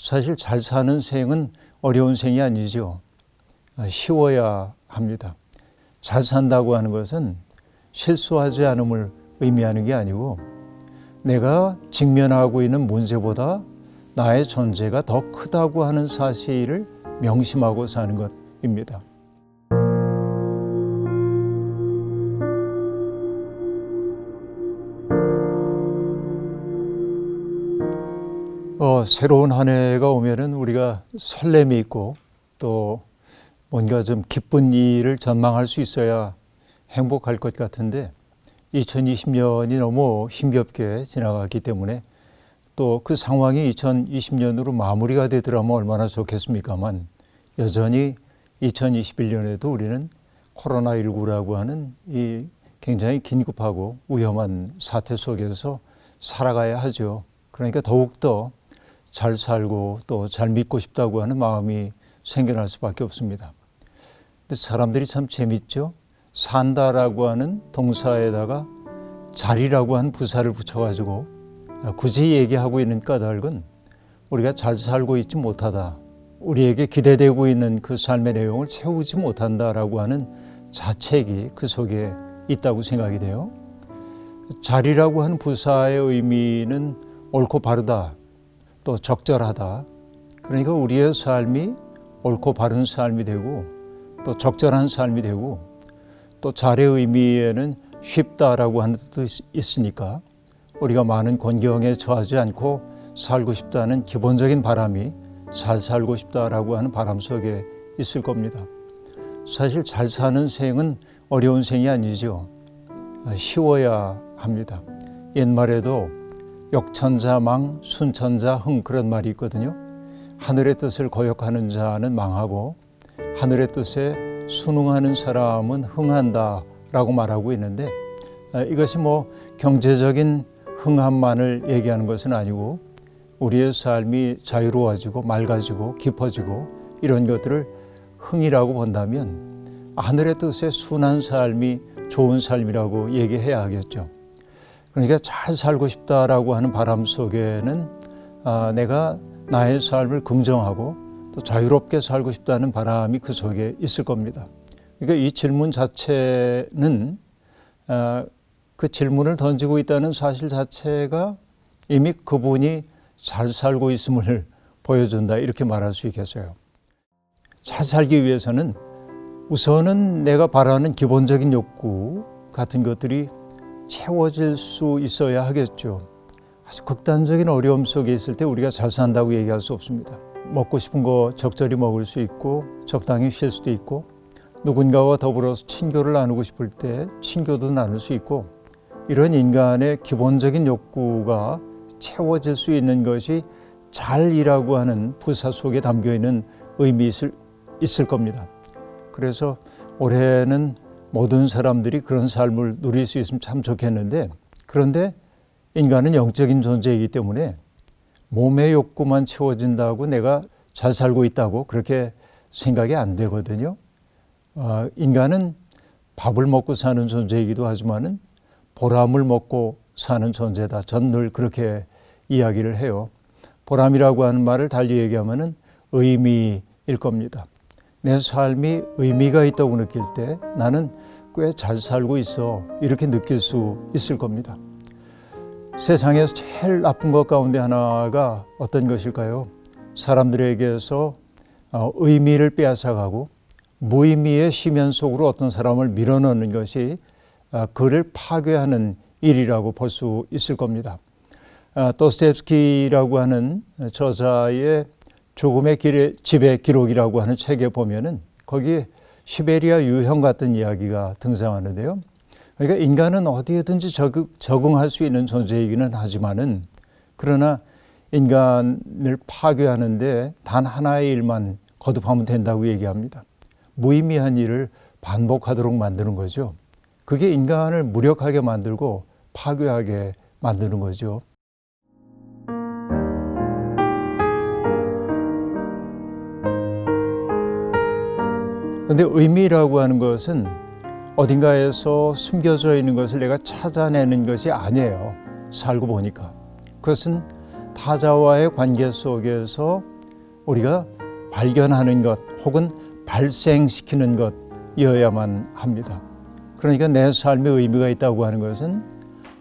사실 잘 사는 생은 어려운 생이 아니죠. 쉬워야 합니다. 잘 산다고 하는 것은 실수하지 않음을 의미하는 게 아니고 내가 직면하고 있는 문제보다 나의 존재가 더 크다고 하는 사실을 명심하고 사는 것입니다. 새로운 한 해가 오면은 우리가 설렘이 있고 또 뭔가 좀 기쁜 일을 전망할 수 있어야 행복할 것 같은데 2020년이 너무 힘겹게 지나갔기 때문에 또 그 상황이 2020년으로 마무리가 되더라면 얼마나 좋겠습니까만 여전히 2021년에도 우리는 코로나19라고 하는 이 굉장히 긴급하고 위험한 사태 속에서 살아가야 하죠. 그러니까 더욱더 잘 살고 또 잘 믿고 싶다고 하는 마음이 생겨날 수밖에 없습니다. 근데 사람들이 참 재밌죠. 산다라고 하는 동사에다가 잘이라고 한 부사를 붙여가지고 굳이 얘기하고 있는 까닭은 우리가 잘 살고 있지 못하다. 우리에게 기대되고 있는 그 삶의 내용을 채우지 못한다라고 하는 자책이 그 속에 있다고 생각이 돼요. 잘이라고 하는 부사의 의미는 옳고 바르다. 또 적절하다. 그러니까 우리의 삶이 옳고 바른 삶이 되고 또 적절한 삶이 되고 또 잘의 의미에는 쉽다라고 하는 뜻도 있으니까 우리가 많은 곤경에 처하지 않고 살고 싶다는 기본적인 바람이 잘 살고 싶다라고 하는 바람 속에 있을 겁니다. 사실 잘 사는 생은 어려운 생이 아니죠. 쉬워야 합니다. 옛말에도 역천자망, 순천자흥 그런 말이 있거든요. 하늘의 뜻을 거역하는 자는 망하고 하늘의 뜻에 순응하는 사람은 흥한다라고 말하고 있는데 이것이 경제적인 흥함만을 얘기하는 것은 아니고 우리의 삶이 자유로워지고 맑아지고 깊어지고 이런 것들을 흥이라고 본다면 하늘의 뜻에 순한 삶이 좋은 삶이라고 얘기해야 하겠죠. 그러니까 잘 살고 싶다라고 하는 바람 속에는 내가 나의 삶을 긍정하고 또 자유롭게 살고 싶다는 바람이 그 속에 있을 겁니다. 그러니까 이 질문 자체는 그 질문을 던지고 있다는 사실 자체가 이미 그분이 잘 살고 있음을 보여준다 이렇게 말할 수 있겠어요. 잘 살기 위해서는 우선은 내가 바라는 기본적인 욕구 같은 것들이 채워질 수 있어야 하겠죠. 아주 극단적인 어려움 속에 있을 때 우리가 잘 산다고 얘기할 수 없습니다. 먹고 싶은 거 적절히 먹을 수 있고 적당히 쉴 수도 있고 누군가와 더불어서 친교를 나누고 싶을 때 친교도 나눌 수 있고 이런 인간의 기본적인 욕구가 채워질 수 있는 것이 잘이라고 하는 부사 속에 담겨있는 의미 있을 겁니다. 그래서 올해는 모든 사람들이 그런 삶을 누릴 수 있으면 참 좋겠는데 그런데 인간은 영적인 존재이기 때문에 몸의 욕구만 채워진다고 내가 잘 살고 있다고 그렇게 생각이 안 되거든요. 인간은 밥을 먹고 사는 존재이기도 하지만은 보람을 먹고 사는 존재다. 전 늘 그렇게 이야기를 해요. 보람이라고 하는 말을 달리 얘기하면은 의미일 겁니다. 내 삶이 의미가 있다고 느낄 때 나는 꽤 잘 살고 있어 이렇게 느낄 수 있을 겁니다. 세상에서 제일 나쁜 것 가운데 하나가 어떤 것일까요? 사람들에게서 의미를 빼앗아가고 무의미의 심연 속으로 어떤 사람을 밀어넣는 것이 그를 파괴하는 일이라고 볼 수 있을 겁니다. 도스토옙스키라고 하는 저자의 죽음의 집의 기록이라고 하는 책에 보면은 거기에 시베리아 유형 같은 이야기가 등장하는데요. 그러니까 인간은 어디에든지 적응할 수 있는 존재이기는 하지만은 그러나 인간을 파괴하는데 단 하나의 일만 거듭하면 된다고 얘기합니다. 무의미한 일을 반복하도록 만드는 거죠. 그게 인간을 무력하게 만들고 파괴하게 만드는 거죠. 그런데 의미라고 하는 것은 어딘가에서 숨겨져 있는 것을 내가 찾아내는 것이 아니에요. 살고 보니까. 그것은 타자와의 관계 속에서 우리가 발견하는 것 혹은 발생시키는 것이어야만 합니다. 그러니까 내 삶에 의미가 있다고 하는 것은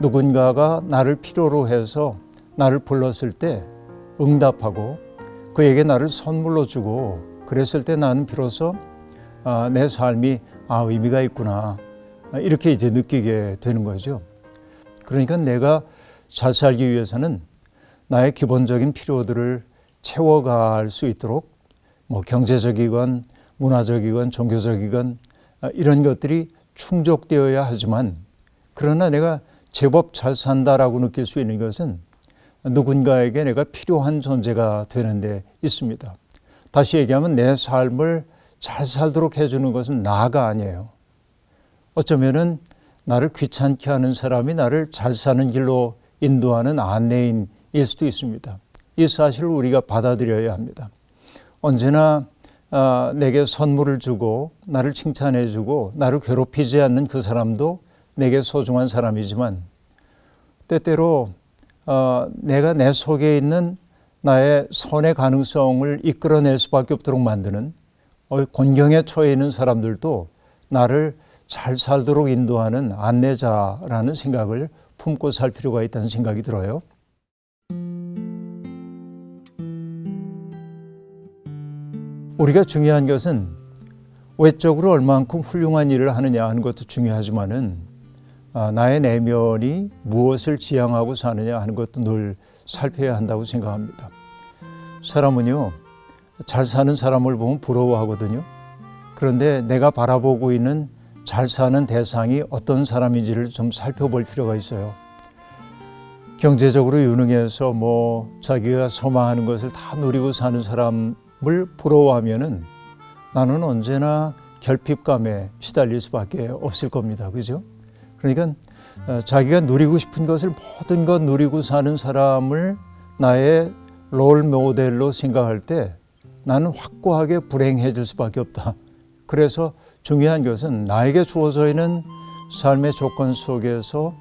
누군가가 나를 필요로 해서 나를 불렀을 때 응답하고 그에게 나를 선물로 주고 그랬을 때 나는 비로소 내 삶이 의미가 있구나 이렇게 이제 느끼게 되는 거죠. 그러니까 내가 잘 살기 위해서는 나의 기본적인 필요들을 채워갈 수 있도록 뭐 경제적이건 문화적이건 종교적이건 이런 것들이 충족되어야 하지만 그러나 내가 제법 잘 산다라고 느낄 수 있는 것은 누군가에게 내가 필요한 존재가 되는 데 있습니다. 다시 얘기하면 내 삶을 잘 살도록 해주는 것은 나가 아니에요. 어쩌면은 나를 귀찮게 하는 사람이 나를 잘 사는 길로 인도하는 안내인일 수도 있습니다. 이 사실을 우리가 받아들여야 합니다. 언제나 내게 선물을 주고 나를 칭찬해 주고 나를 괴롭히지 않는 그 사람도 내게 소중한 사람이지만 때때로 내가 내 속에 있는 나의 선의 가능성을 이끌어낼 수밖에 없도록 만드는 곤경에 처해 있는 사람들도 나를 잘 살도록 인도하는 안내자라는 생각을 품고 살 필요가 있다는 생각이 들어요. 우리가 중요한 것은 외적으로 얼만큼 훌륭한 일을 하느냐 하는 것도 중요하지만은 나의 내면이 무엇을 지향하고 사느냐 하는 것도 늘 살펴야 한다고 생각합니다. 사람은요, 잘 사는 사람을 보면 부러워하거든요. 그런데 내가 바라보고 있는 잘 사는 대상이 어떤 사람인지를 좀 살펴볼 필요가 있어요. 경제적으로 유능해서 자기가 소망하는 것을 다 누리고 사는 사람을 부러워하면은 나는 언제나 결핍감에 시달릴 수밖에 없을 겁니다. 그죠? 그러니까 자기가 누리고 싶은 것을 모든 것 누리고 사는 사람을 나의 롤 모델로 생각할 때 나는 확고하게 불행해질 수밖에 없다. 그래서 중요한 것은 나에게 주어져 있는 삶의 조건 속에서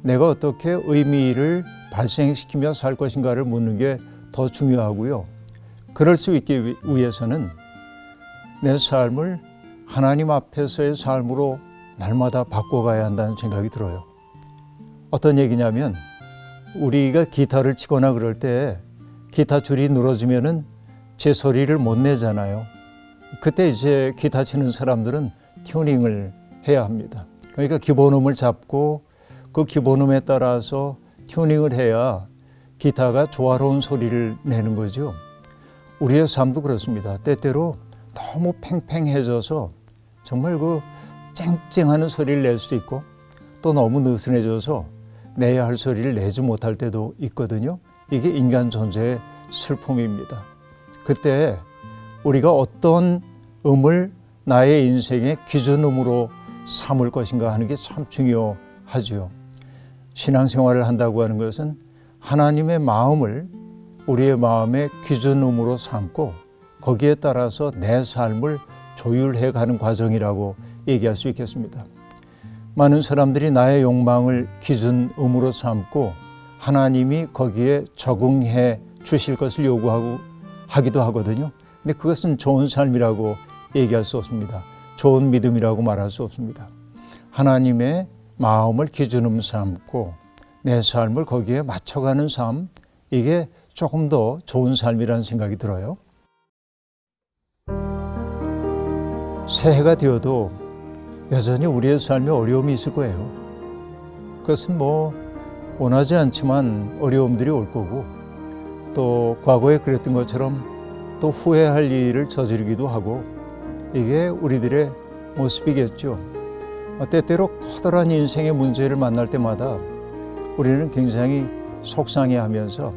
내가 어떻게 의미를 발생시키며 살 것인가를 묻는 게 더 중요하고요. 그럴 수 있기 위해서는 내 삶을 하나님 앞에서의 삶으로 날마다 바꿔가야 한다는 생각이 들어요. 어떤 얘기냐면 우리가 기타를 치거나 그럴 때 기타 줄이 늘어지면은 제 소리를 못 내잖아요. 그때 이제 기타 치는 사람들은 튜닝을 해야 합니다. 그러니까 기본음을 잡고 그 기본음에 따라서 튜닝을 해야 기타가 조화로운 소리를 내는 거죠. 우리의 삶도 그렇습니다. 때때로 너무 팽팽해져서 정말 그 쨍쨍하는 소리를 낼 수도 있고 또 너무 느슨해져서 내야 할 소리를 내지 못할 때도 있거든요. 이게 인간 존재의 슬픔입니다. 그때 우리가 어떤 음을 나의 인생의 기준음으로 삼을 것인가 하는 게 참 중요하죠. 신앙생활을 한다고 하는 것은 하나님의 마음을 우리의 마음의 기준음으로 삼고 거기에 따라서 내 삶을 조율해 가는 과정이라고 얘기할 수 있겠습니다. 많은 사람들이 나의 욕망을 기준음으로 삼고 하나님이 거기에 적응해 주실 것을 요구하기도 하거든요. 근데 그것은 좋은 삶이라고 얘기할 수 없습니다. 좋은 믿음이라고 말할 수 없습니다. 하나님의 마음을 기준음 삼고 내 삶을 거기에 맞춰가는 삶, 이게 조금 더 좋은 삶이라는 생각이 들어요. 새해가 되어도 여전히 우리의 삶에 어려움이 있을 거예요. 그것은 원하지 않지만 어려움들이 올 거고 또 과거에 그랬던 것처럼 또 후회할 일을 저지르기도 하고 이게 우리들의 모습이겠죠. 때때로 커다란 인생의 문제를 만날 때마다 우리는 굉장히 속상해하면서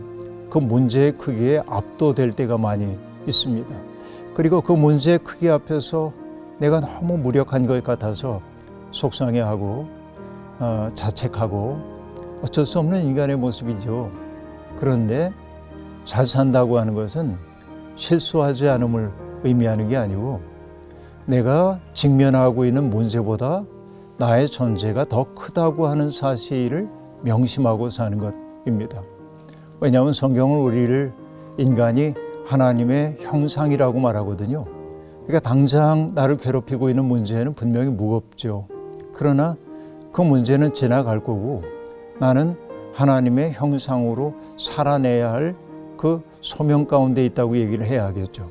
그 문제의 크기에 압도될 때가 많이 있습니다. 그리고 그 문제의 크기 앞에서 내가 너무 무력한 것 같아서 속상해하고 자책하고 어쩔 수 없는 인간의 모습이죠. 그런데 잘 산다고 하는 것은 실수하지 않음을 의미하는 게 아니고 내가 직면하고 있는 문제보다 나의 존재가 더 크다고 하는 사실을 명심하고 사는 것입니다. 왜냐하면 성경은 우리를 인간이 하나님의 형상이라고 말하거든요. 그러니까 당장 나를 괴롭히고 있는 문제는 분명히 무겁죠. 그러나 그 문제는 지나갈 거고 나는 하나님의 형상으로 살아내야 할 그 소명 가운데 있다고 얘기를 해야겠죠.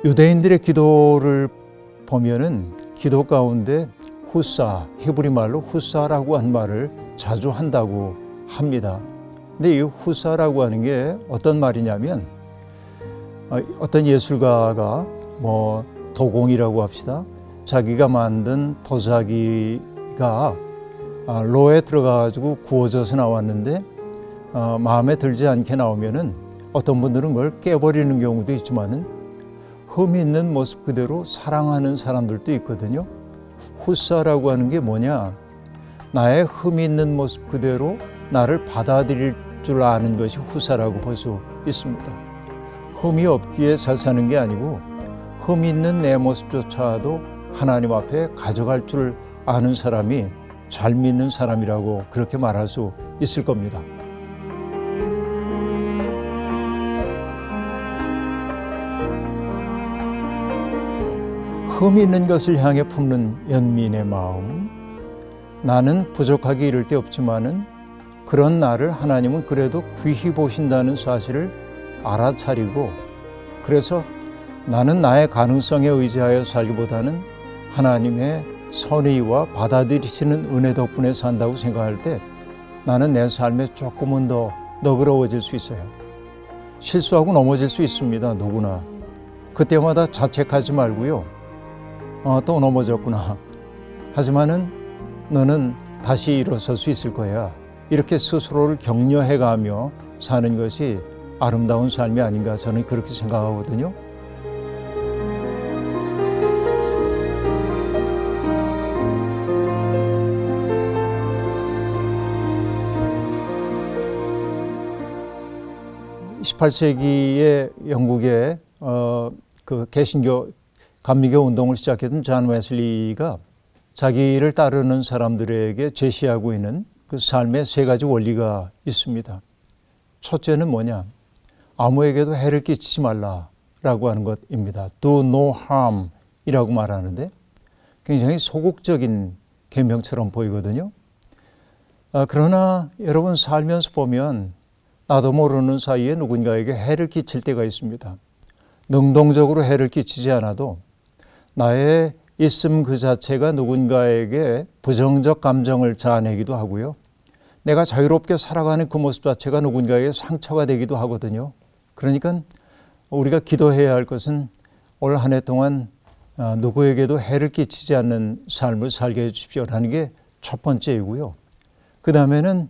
유대인들의 기도를 보면은 기도 가운데 후사, 히브리 말로 후사라고 한 말을 자주 한다고 합니다. 근데 이 후사라고 하는 게 어떤 말이냐면 어떤 예술가가 도공이라고 합시다. 자기가 만든 도자기가 로에 들어가가지고 구워져서 나왔는데 마음에 들지 않게 나오면은 어떤 분들은 그걸 깨버리는 경우도 있지만은 흠 있는 모습 그대로 사랑하는 사람들도 있거든요. 후사라고 하는 게 뭐냐? 나의 흠 있는 모습 그대로 나를 받아들일 줄 아는 것이 후사라고 볼 수 있습니다. 흠이 없기에 잘 사는 게 아니고 흠 있는 내 모습조차도 하나님 앞에 가져갈 줄 아는 사람이 잘 믿는 사람이라고 그렇게 말할 수 있을 겁니다. 흠 있는 것을 향해 품는 연민의 마음, 나는 부족하기 이를 데 없지만은 그런 나를 하나님은 그래도 귀히 보신다는 사실을 알아차리고, 그래서 나는 나의 가능성에 의지하여 살기보다는 하나님의 선의와 받아들이시는 은혜 덕분에 산다고 생각할 때 나는 내 삶에 조금은 더 너그러워질 수 있어요. 실수하고 넘어질 수 있습니다. 누구나. 그때마다 자책하지 말고요. 또 넘어졌구나. 하지만은 너는 다시 일어설 수 있을 거야. 이렇게 스스로를 격려해가며 사는 것이 아름다운 삶이 아닌가 저는 그렇게 생각하거든요. (18세기에) 영국의 그 개신교 감리교 운동을 시작했던 존 웨슬리가 자기를 따르는 사람들에게 제시하고 있는 그 삶의 세 가지 원리가 있습니다. 첫째는 뭐냐? 아무에게도 해를 끼치지 말라라고 하는 것입니다. Do no harm 이라고 말하는데 굉장히 소극적인 계명처럼 보이거든요. 그러나 여러분 살면서 보면 나도 모르는 사이에 누군가에게 해를 끼칠 때가 있습니다. 능동적으로 해를 끼치지 않아도 나의 있음 그 자체가 누군가에게 부정적 감정을 자아내기도 하고요. 내가 자유롭게 살아가는 그 모습 자체가 누군가에게 상처가 되기도 하거든요. 그러니까 우리가 기도해야 할 것은 올 한 해 동안 누구에게도 해를 끼치지 않는 삶을 살게 해 주십시오라는 게 첫 번째이고요. 그 다음에는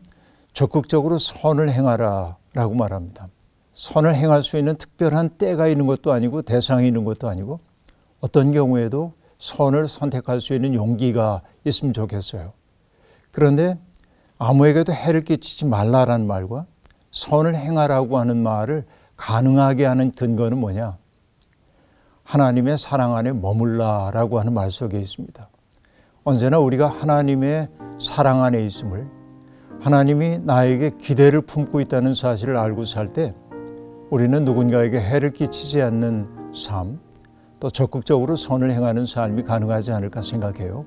적극적으로 선을 행하라 라고 말합니다. 선을 행할 수 있는 특별한 때가 있는 것도 아니고 대상이 있는 것도 아니고 어떤 경우에도 선을 선택할 수 있는 용기가 있으면 좋겠어요. 그런데 아무에게도 해를 끼치지 말라라는 말과 선을 행하라고 하는 말을 가능하게 하는 근거는 뭐냐? 하나님의 사랑 안에 머물라라고 하는 말 속에 있습니다. 언제나 우리가 하나님의 사랑 안에 있음을, 하나님이 나에게 기대를 품고 있다는 사실을 알고 살 때 우리는 누군가에게 해를 끼치지 않는 삶, 또 적극적으로 선을 행하는 삶이 가능하지 않을까 생각해요.